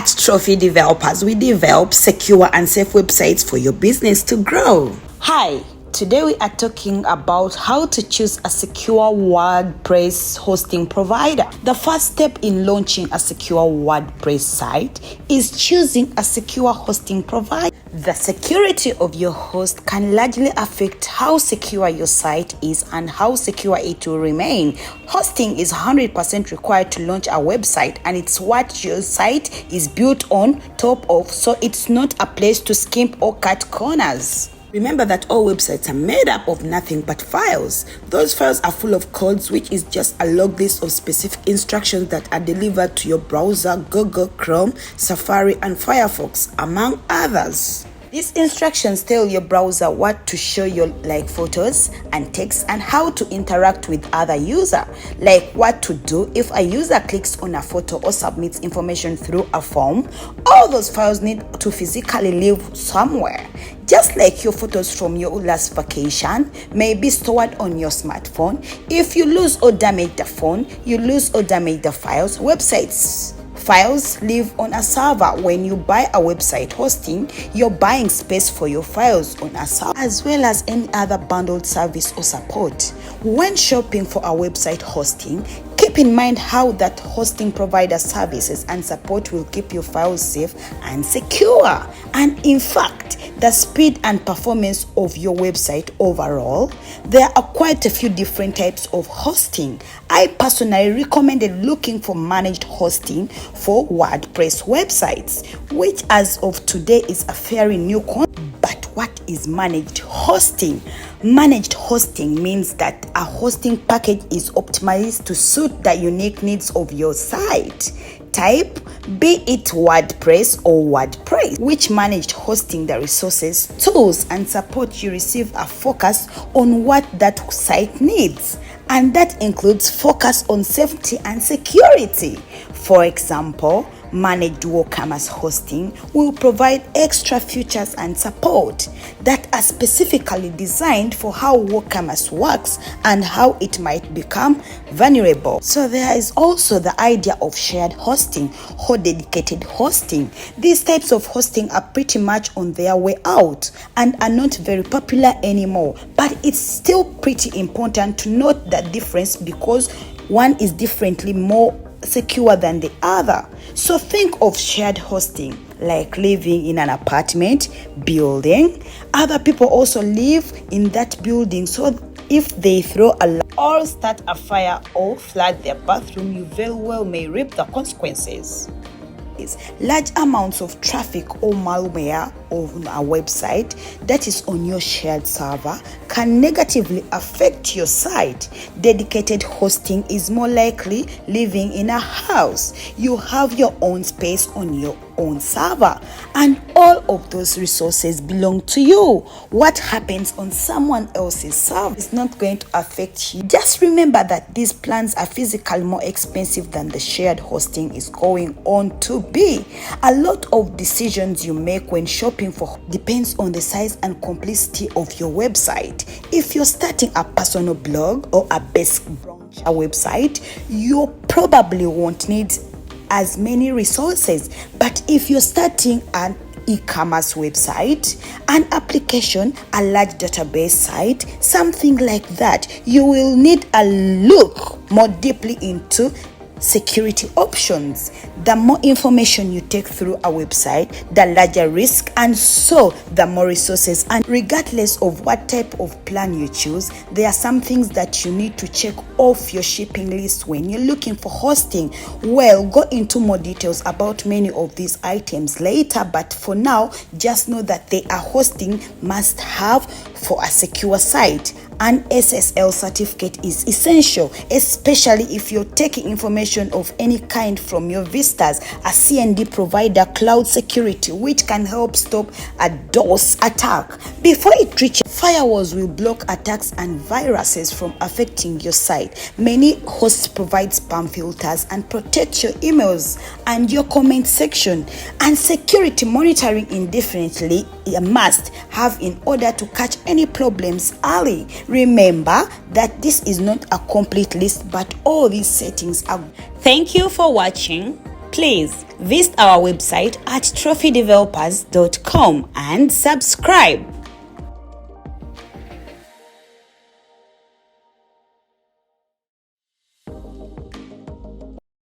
At Trophy Developers, we develop secure and safe websites for your business to grow. Hi, today we are talking about how to choose a secure WordPress hosting provider. The first step in launching a secure WordPress site is choosing a secure hosting provider. The security of your host can largely affect how secure your site is and how secure it will remain. Hosting is 100% required to launch a website, and it's what your site is built on top of, so it's not a place to skimp or cut corners. Remember that all websites are made up of nothing but files. Those files are full of codes, which is just a log list of specific instructions that are delivered to your browser, Google, Chrome, Safari, and Firefox, among others. These instructions tell your browser what to show you, like photos and text, and how to interact with other users, like what to do if a user clicks on a photo or submits information through a form. All those files need to physically live somewhere. Just like your photos from your last vacation may be stored on your smartphone. If you lose or damage the phone, you lose or damage the files. Files live on a server. When you buy a website hosting, you're buying space for your files on a server, as well as any other bundled service or support. When shopping for a website hosting, keep in mind how that hosting provider services and support will keep your files safe and secure. And in fact, the speed and performance of your website overall. There are quite a few different types of hosting. I personally recommended looking for managed hosting for WordPress websites, which as of today is a very new concept. But what is managed hosting? Managed hosting means that a hosting package is optimized to suit the unique needs of your site type, be it WordPress or WordPress. Which managed hosting, the resources, tools, and support you receive are focused on what that site needs, and that includes focus on safety and security. For example, managed WooCommerce hosting will provide extra features and support that are specifically designed for how WooCommerce works and how it might become vulnerable. So there is also the idea of shared hosting or dedicated hosting. These types of hosting are pretty much on their way out and are not very popular anymore, but it's still pretty important to note the difference because one is differently more secure than the other. So think of shared hosting like living in an apartment building. Other people also live in that building, so if they throw a or start a fire or flood their bathroom, you very well may reap the consequences. Large amounts of traffic or malware on a website that is on your shared server can negatively affect your site. Dedicated hosting is more likely living in a house. You have your own space on your own server, and all of those resources belong to you. What happens on someone else's server is not going to affect you. Just remember that these plans are physically more expensive than the shared hosting is going on to be. A lot of decisions you make when shopping for depends on the size and complexity of your website. If you're starting a personal blog or a basic brochure website, you probably won't need as many resources. But if you're starting an e-commerce website, an application, a large database site, something like that, you will need a look more deeply into security options. The more information you take through a website, the larger risk, and so the more resources. And regardless of what type of plan you choose, there are some things that you need to check off your shipping list when you're looking for hosting. Well, go into more details about many of these items later, but for now, just know that they are hosting must have for a secure site. An SSL certificate is essential, especially if you're taking information of any kind from your visitors. A CND provider cloud security, which can help stop a DOS attack before it reaches. Firewalls will block attacks and viruses from affecting your site. Many hosts provide spam filters and protect your emails and your comment section. And security monitoring indefinitely a must have in order to catch any problems early. Remember that this is not a complete list, but all these settings are. Thank you for watching. please visit our website at trophydevelopers.com and subscribe.